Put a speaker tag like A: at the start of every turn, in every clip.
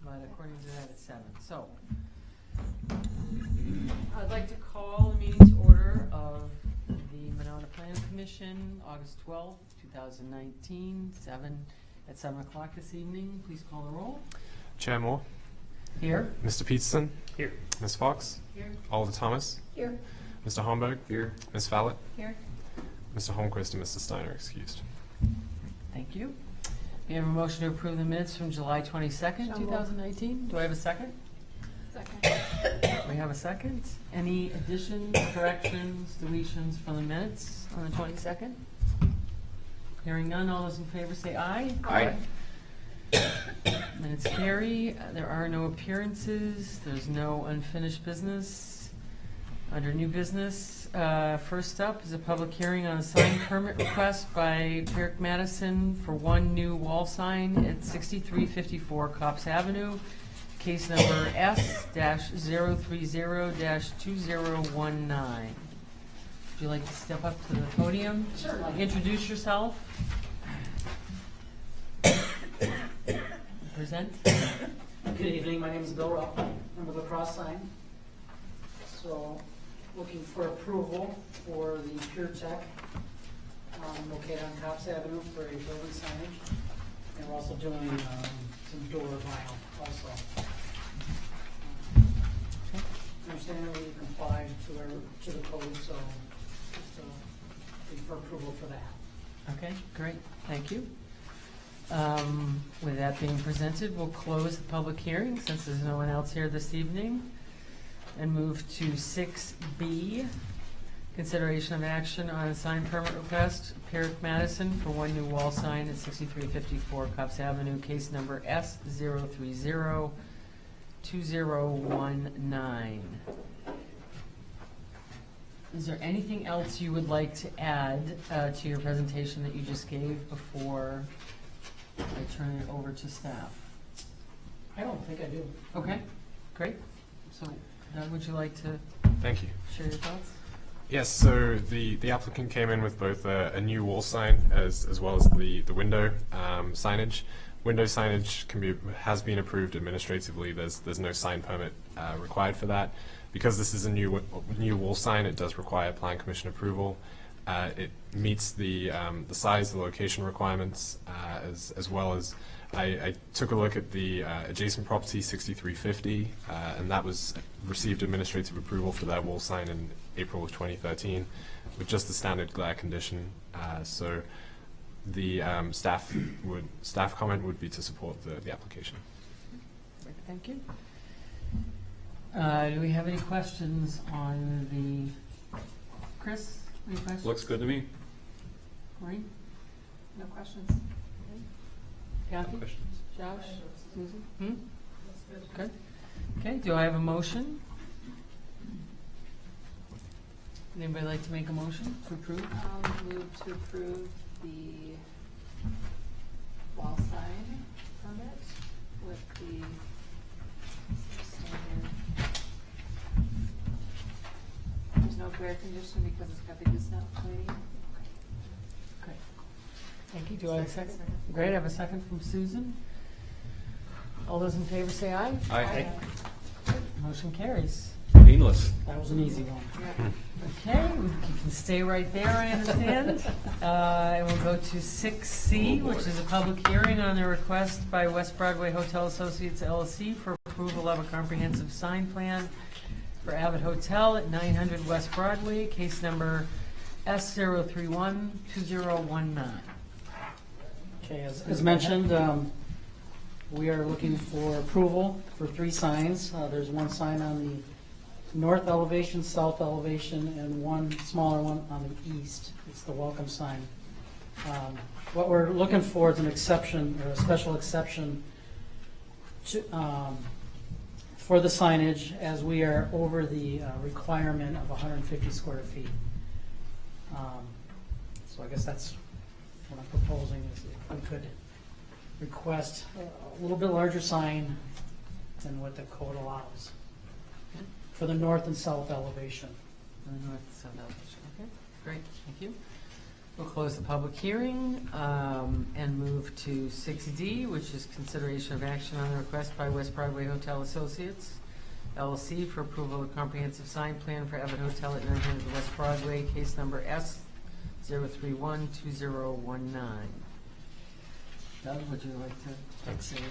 A: but according to that, it's 7. So, I'd like to call the meeting to order of the Monona Planning Commission, August 12th, 2019, at 7 o'clock this evening. Please call the roll.
B: Chair Moore.
A: Here.
B: Mr. Peterson.
C: Here.
B: Ms. Fox.
A: Here.
B: Oliver Thomas.
D: Here.
B: Mr. Homburg.
C: Here.
B: Ms. Fallett.
D: Here.
B: Mr. Holmquist and Mr. Steiner excused.
A: Thank you. We have a motion to approve the minutes from July 22nd,
D: So
A: 2019. Do I have a second?
D: Second.
A: We have a second. Any additions, corrections, deletions from the minutes on the 22nd? Hearing none, all those in favor say aye.
C: Aye.
A: Minutes carry. There are no appearances. There's no unfinished business. Under new business, first up is a public hearing on a sign permit request by Pierre Madison for one new wall sign at 6354 Copps Avenue. Case number S-030-2019. Would you like to step up to the podium?
D: Sure.
A: Introduce yourself. Present.
E: Good evening, my name is Bill Rupp, I'm with La Crosse Sign. So, looking for approval for the Pure Tech located on Copps Avenue for a building signage. And we're also doing some door vinyl also. I understand we comply to the code, so just looking for approval for that.
A: Okay, great, thank you. With that being presented, we'll close the public hearing since there's no one else here this evening and move to 6B, consideration of action on a sign permit request, Pierre Madison for one new wall sign at 6354 Copps Avenue, case number S-030-2019. Is there anything else you would like to add to your presentation that you just gave before I turn it over to staff?
E: I don't think I do.
A: Okay, great. So, Doug, would you like to
B: Thank you.
A: share your thoughts?
B: Yes, so the applicant came in with both a new wall sign as well as the window signage. Window signage has been approved administratively. There's no sign permit required for that. Because this is a new wall sign, it does require Plan Commission approval. It meets the size, the location requirements, as well as I took a look at the adjacent property, 6350, and that was received administrative approval for that wall sign in April of 2013 with just the standard glare condition. So the staff comment would be to support the application.
A: Thank you. Do we have any questions on the, Chris, any questions?
C: Looks good to me.
A: Maureen?
D: No questions.
A: Kathy?
C: Questions?
A: Josh? Susan? Good. Okay, do I have a motion? Anybody like to make a motion to approve?
D: Move to approve the wall sign permit with the standard. There's no glare condition because it's got the gooseneck plating.
A: Great. Thank you. Do I have a second? Great, I have a second from Susan. All those in favor say aye.
C: Aye.
A: Motion carries.
C: Painless.
E: That was an easy one.
D: Yeah.
A: Okay, you can stay right there, I understand. And we'll go to 6C, which is a public hearing on the request by West Broadway Hotel Associates LLC for approval of a comprehensive sign plan for Avid Hotel at 900 West Broadway, case number S-031-2019.
E: Okay, as mentioned, we are looking for approval for 3 signs. There's one sign on the north elevation, south elevation, and one smaller one on the east. It's the welcome sign. What we're looking for is an exception, or a special exception to, for the signage, as we are over the requirement of 150 square feet. So I guess that's what I'm proposing, is if we could request a little bit larger sign than what the code allows for the north and south elevation.
A: North, south elevation. Okay, great, thank you. We'll close the public hearing and move to 6D, which is consideration of action on the request by West Broadway Hotel Associates, LLC, for approval of comprehensive sign plan for Abbott Hotel at 900 West Broadway, case number S0312019. Doug, would you like to
B: Thanks.
A: say this?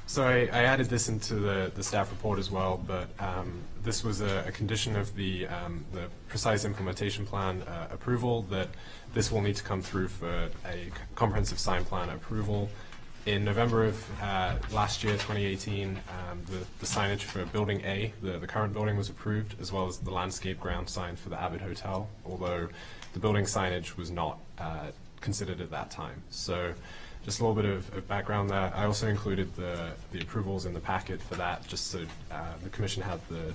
B: So I added this into the staff report as well, but this was a condition of the precise implementation plan approval, that this will need to come through for a comprehensive sign plan approval. In November of last year, 2018, the signage for Building A, the current building, was approved, as well as the landscape ground sign for the Abbott Hotel, although the building signage was not considered at that time. So just a little bit of background there. I also included the approvals in the packet for that, just so the commission had the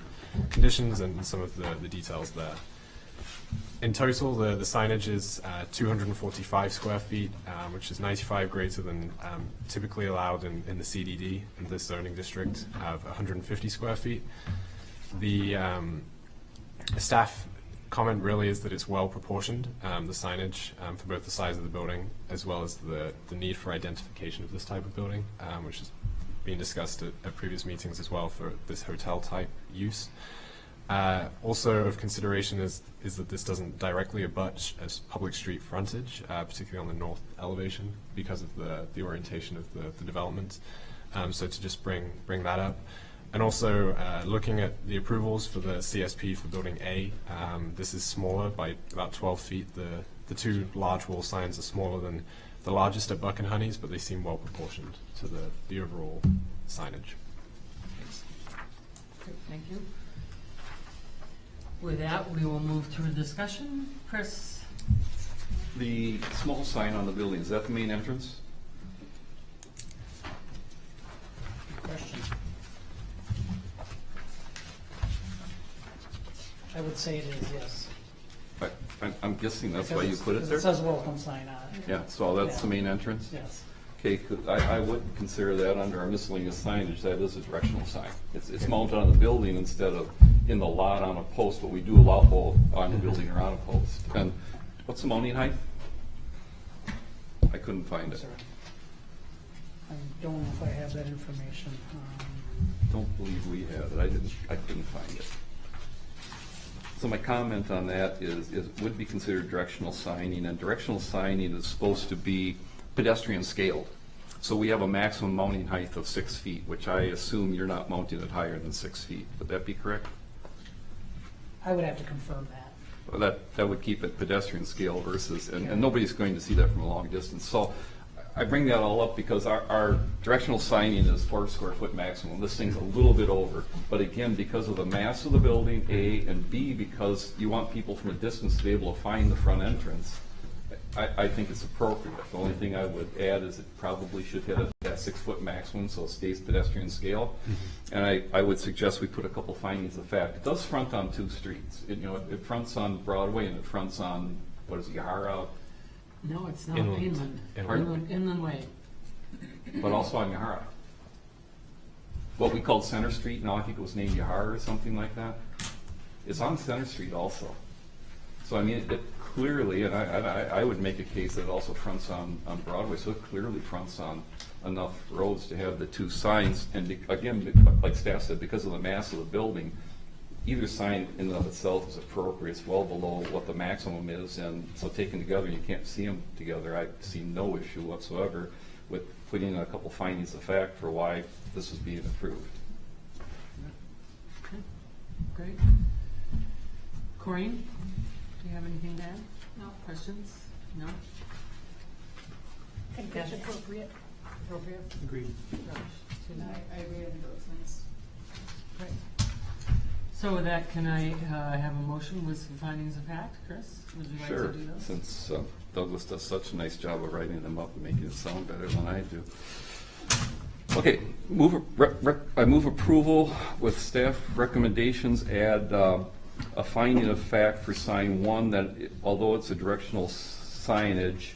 B: conditions and some of the details there. In total, the signage is 245 square feet, which is 95 greater than typically allowed in the CDD, in this zoning district, of 150 square feet. The staff comment really is that it's well proportioned, the signage, for both the size of the building as well as the need for identification of this type of building, which has been discussed at previous meetings as well for this hotel type use. Also of consideration is that this doesn't directly abut as public street frontage, particularly on the north elevation, because of the orientation of the development. So to just bring that up. And also looking at the approvals for the CSP for Building A, this is smaller by about 12 feet. The two large wall signs are smaller than the largest at Buck and Honey's, but they seem well proportioned to the overall signage.
A: Great, thank you. With that, we will move to a discussion. Chris?
C: The small sign on the building, is that the main entrance?
E: Question. I would say it is, yes.
C: I'm guessing that's why you
E: Because
C: put it
E: because
C: there?
E: It says welcome sign on it.
C: Yeah, so that's the
E: Yeah.
C: main entrance?
E: Yes.
C: Okay, I would consider that under our miscellaneous signage, that is a directional sign. It's mounted on the building instead of in the lot on a post, but we do allow both on the building or on a post. And what's the mounting height? I couldn't find it.
E: Sorry. I don't know if I have that information.
C: Don't believe we have it. I couldn't find it. So my comment on that is would be considered directional signing, and directional signing is supposed to be pedestrian scaled. So we have a maximum mounting height of 6 feet, which I assume you're not mounting it higher than 6 feet. Would that be correct?
E: I would have to confirm that.
C: Well, that would keep it pedestrian scale versus, and nobody's going to see that from a long distance. So I bring that all up because our directional signing is 4 square foot maximum. This thing's a little bit over, but again, because of the mass of the building, A, and B, because you want people from a distance to be able to find the front entrance, I think it's appropriate. The only thing I would add is it probably should hit that 6 foot maximum, so it stays pedestrian scale. And I would suggest we put a couple findings of fact. It does front on 2 streets. It fronts on Broadway and it fronts on, what is it, Yahara,
A: No, it's not
B: Inland.
A: inland. Inland Way.
C: but also on Yahara. What we called Center Street, now I think it was named Yahara or something like that. It's on Center Street also. So I mean, it clearly, and I would make a case that it also fronts on Broadway, so it clearly fronts on enough roads to have the 2 signs. And again, like staff said, because of the mass of the building, either sign in and of itself is appropriate. It's well below what the maximum is, and so taken together, you can't see them together. I see no issue whatsoever with putting in a couple findings of fact for why this is being approved.
A: Okay, great. Corinne, do you have anything to add? No. Questions? No?
D: I think that's appropriate.
A: Appropriate?
E: Agreed.
D: I agree, I think it looks nice.
A: Great. So with that, can I have a motion with some findings of fact? Chris, would you like
C: Sure,
A: to do those?
C: since Douglas does such a nice job of writing them up and making it sound better than I do. Okay, I move approval with staff recommendations. Add a finding of fact for sign 1 that although it's a directional signage,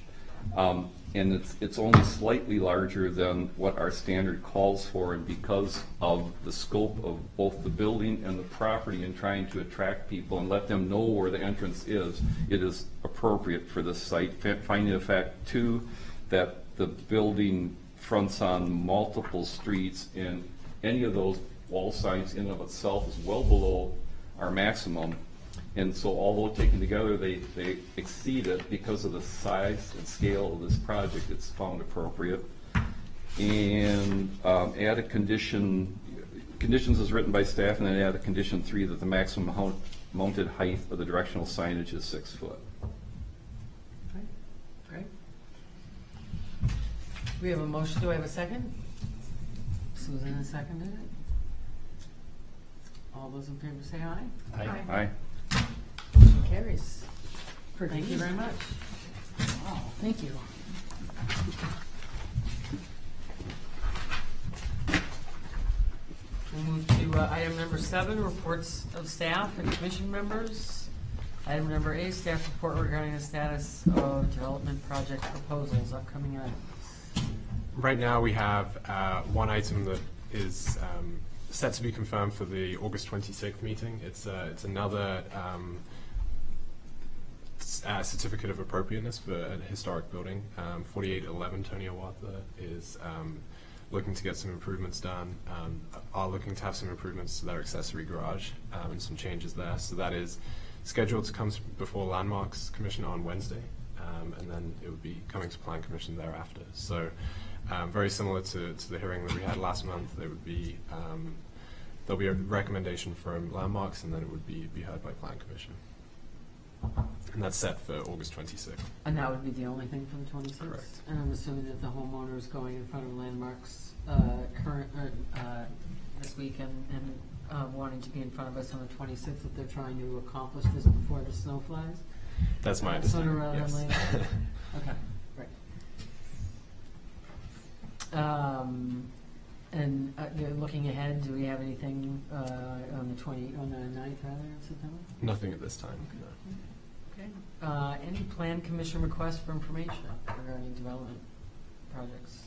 C: And it's only slightly larger than what our standard calls for, and because of the scope of both the building and the property and trying to attract people and let them know where the entrance is, it is appropriate for this site. Finding the fact, too, that the building fronts on multiple streets, and any of those wall signs in and of itself is well below our maximum. And so although taken together, they exceed it because of the size and scale of this project. It's found appropriate. And add a condition, conditions is written by staff, and then add a condition 3 that the maximum mounted height of the directional signage is 6 foot.
A: Okay, great. We have a motion. Do I have a second? Susan has seconded it. All those in favor say aye.
C: Aye.
A: Motion carries.
E: Pretty
A: Thank you
E: easy.
A: very much.
E: Wow, thank you.
A: We'll move to item number 7, reports of staff and commission members. Item number 8, staff report regarding the status of development project proposals, upcoming items.
B: Right now, we have one item that is set to be confirmed for the August 26th meeting. It's another certificate of appropriateness for a historic building. 4811 Tony Awatha is looking to get some improvements done, are looking to have some improvements to their accessory garage and some changes there. So that is scheduled to come before Landmarks Commission on Wednesday, and then it would be coming to Plan Commission thereafter. So very similar to the hearing that we had last month. There would be there'll be a recommendation from Landmarks, and then it would be heard by Plan Commission. And that's set for August 26th.
A: And that would be the only thing for the 26th?
B: Correct.
A: And I'm assuming that the homeowner is going in front of Landmarks this week and wanting to be in front of us on the 26th, that they're trying to accomplish this before the snow flies?
B: That's my
A: Sooner
B: understanding.
A: rather than
B: Yes.
A: later? Okay, great. And looking ahead, do we have anything on the 9th rather, of September?
B: Nothing at this time. No.
A: Okay. Any plan commission requests for information regarding development projects?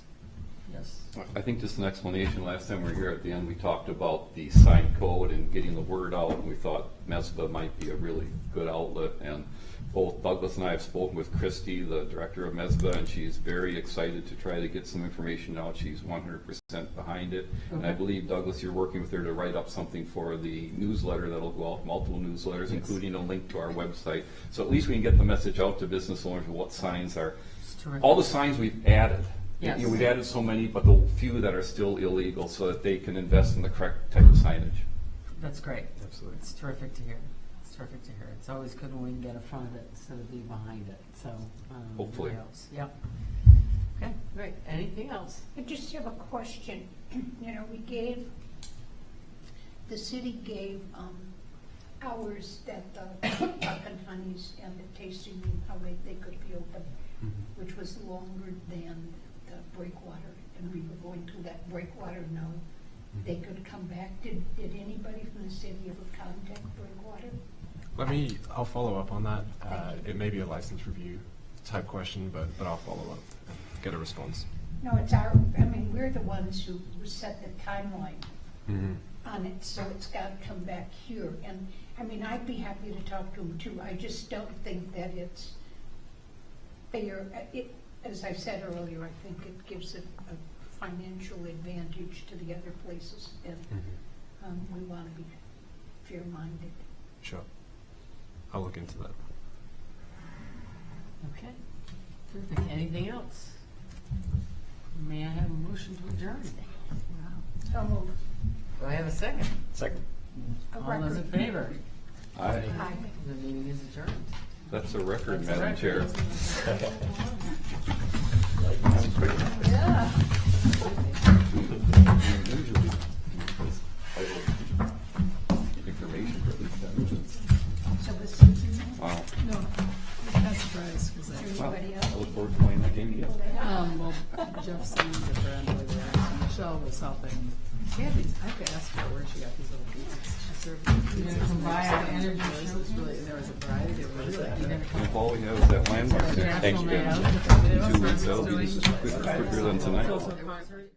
A: Yes.
C: I think just an explanation. Last time we were here at the end, we talked about the sign code and getting the word out, and we thought MESBA might be a really good outlet. And both Douglas and I have spoken with Christy, the director of MESBA, and she's very excited to try to get some information out. She's 100% behind it. And I
A: Okay.
C: believe, Douglas, you're working with her to write up something for the newsletter that'll go out, multiple newsletters, including a link to our website. So at least we can get the message out to business owners of what signs are.
A: It's terrific.
C: All the signs we've added.
A: Yes.
C: We've added so many, but the few that are still illegal, so that they can invest in the correct type of signage.
A: That's great.
B: Absolutely.
A: It's terrific to hear. It's terrific to hear. It's always good when we can get in front of it instead of being behind it, so.
C: Hopefully.
A: It helps. Yep. Okay, great. Anything else?
F: I just have a question. You know, the city gave hours that the Pumpkin Honeys and the tasting room, how they could be open, which was longer than the breakwater, and we were going to let breakwater know they could come back. Did anybody from the city ever contact breakwater?
B: I'll follow up on that.
F: Thank you.
B: It may be a license review type question, but I'll follow up and get a response.
F: No, we're the ones who set the timeline on it, so it's got to come back here. And, I'd be happy to talk to them too. I just don't think that it's fair. As I said earlier, I think it gives it a financial advantage to the other places, and we want to be fair-minded.
B: Sure. I'll look into that.
A: Okay. Terrific. Anything else? May I have a motion to adjourn?
F: So move.
A: Do I have a second?
B: Second.
F: A
A: All those in
F: record.
A: favor?
C: Aye.
F: Aye.
A: The meeting is adjourned.
C: That's a record,
A: That's a
C: Madam Chair.
A: record.
F: Yeah.
C: Usually, information for at least 10 minutes.
F: So this is,
C: Wow.
G: No, that's surprised, because
F: anybody
C: I
F: else?
C: look forward to playing that game again.
G: well, Jeff signed it for another Michelle was helping. She had these, I have to ask her where she got these little pizzas. She served these
A: You
G: pizzas.
A: gonna come by our energy
G: This
A: show?
G: was really, and there was a variety, they were really good.
C: If all we have is that landmark there.
A: National Night Out.
C: Two weeks out, it'll be quicker than tonight.
A: Social concert.